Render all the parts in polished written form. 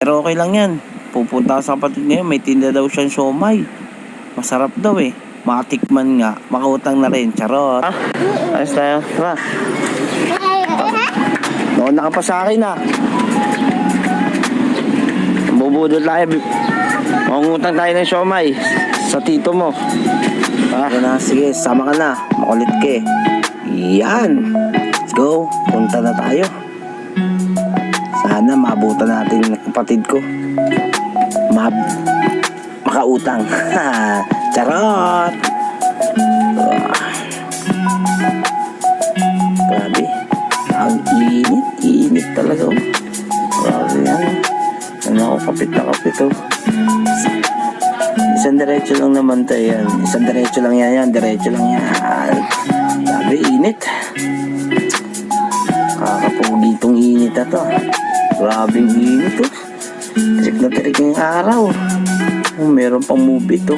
Pero okay lang yan. Pupunta sa kapatid ngayon, may tinda daw siyang siomay. Masarap daw eh. Makatikman nga, makautang na rin. Charot. Ayos tayo. Tara. Nauna ka pa sa akin ah. Bubudol tayo. Mangutang tayo ng siomay sa tito mo. Na, sige, sama ka na. Makulit ka eh. Yan. Let's go. Punta na tayo. Sana maabutan natin ng kapatid ko. Makautang. Charot. Grabe. Ang init talaga. Grabe yan. Ano ako, kapit na kapit oh. Isang diretso lang naman tayo yan. Isang diretso lang yan. Diretso lang yan. Grabe, init. Kakapugi itong init na to. Grabe init to. Tirik na tirik yung araw. Meron pang movie to.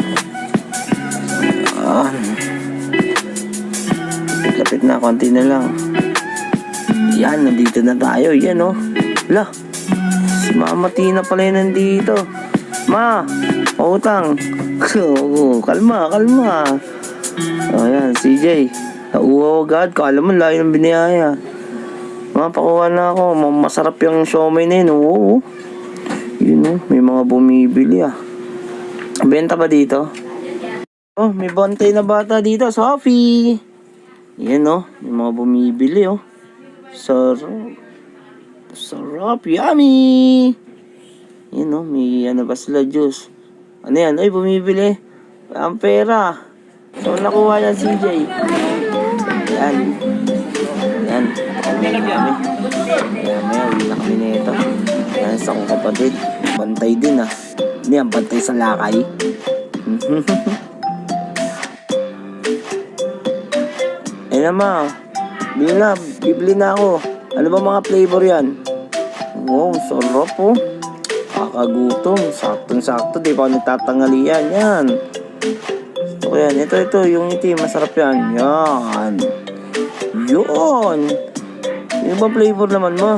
Lapit na, konti na lang. Yan, nandito na tayo. Yan oh. Lah, si Mama Tina pala yun nandito. Ma, utang. Kalma. Ayan, CJ. Nauuhaw agad. Kala mo layo ng biniyaya. Mapakuha na ako. Masarap yung siomay na yun. Oo. Yun oh. May mga bumibili ah. Benta pa dito? Oh, may bantay na bata dito. Sophie. Yan oh. May mga bumibili oh. Sarap. Yummy. Yan oh. May ano ba sila juice. Ano yan? Ay, bumibili. Ang pera. So, nakuha yan, CJ. Yan. May uwi na kami nito. Yan, sa kong kapatid. Bantay din ah. Hindi yan, bantay sa lakay. Eh naman, bibili na ako. Ano ba mga flavor yan? Wow, sarap oh. Kakagutom. Saktong-sakto, di pa ako nagtatangalian. Yan. Ito yan. Ito. Yung itim. Masarap yan. Yan. Yun. Yung ibang flavor naman mo.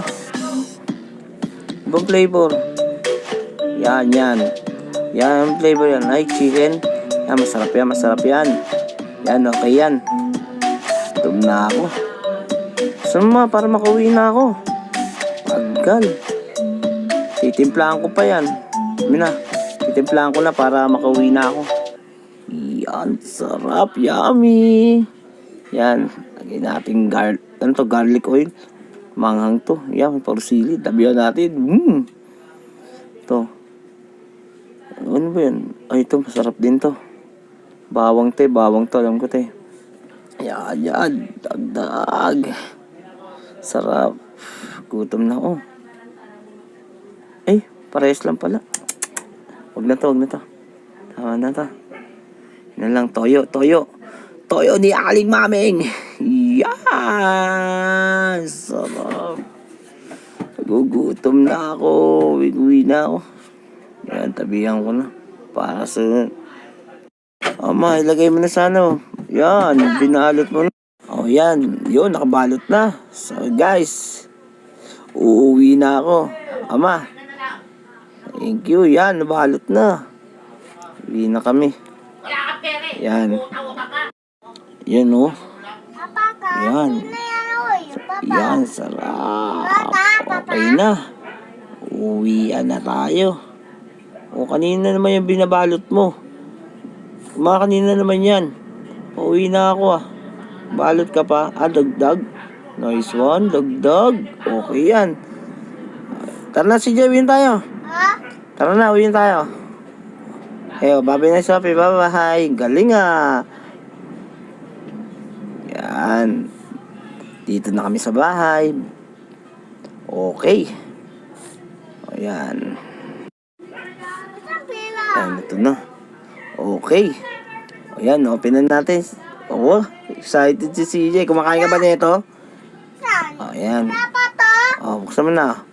Ibang flavor. Yan. Yan flavor yan. Ay, chicken. Yan, masarap yan. Yan, okay yan. Tum na ako. Sama, para makauwi na ako. Aggal. Titimplahan ko pa yan. Titimplahan ko na para makauwi na ako. Yan, sarap. Yummy. Yan. Lagyan natin garlic oil. Manghang to. Yan, may parusilid. Tabihan natin. Ito. Ano ba yan? Ay, ito. Masarap din to. Bawang to. Alam ko to. Yan. Dagdag. Sarap. Gutom na ako. Parehas lang pala. Huwag na to. Tama na to. Yan lang. Toyo ni Aling Maming. Yan. Sarap. Gugutom na ako. Uwi na ako. Yan, tabihan ko na. Para sa... Ama, ilagay mo na sa ano. Yan, binalot mo na. Oh, yan. Yun, nakabalot na. So, guys. Uuwi na ako. Ama. Thank you. Yan, nabalot na. Uwi na kami. Yan. Yan, oh. Yan. Yan, sarap. Okay na. Uwian na tayo. O, kanina naman yung binabalot mo. Kanina naman yan. Uwi na ako ah. Balot ka pa. Dagdag. Nice one. Dagdag. Okay yan. Tara na si Jewin tayo. Tara na, uwi tayo. Babay na Sophie. Bye-bye. Galing ah. Yan. Dito na kami sa bahay. Okay. Ayan. Ayan, ito na. Okay. Ayan, open na natin. Excited si CJ. Kumakain ka ba nito? Ayan. Buksan mo na.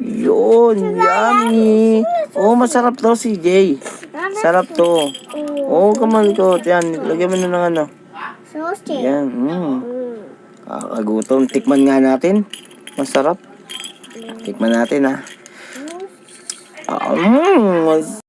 Yun, yummy. Masarap to, CJ. Sarap to. Come ko. Yan, lagyan mo na ng ano. Yan, Kakagutom. Tikman nga natin. Masarap. Tikman natin, ha. Mm,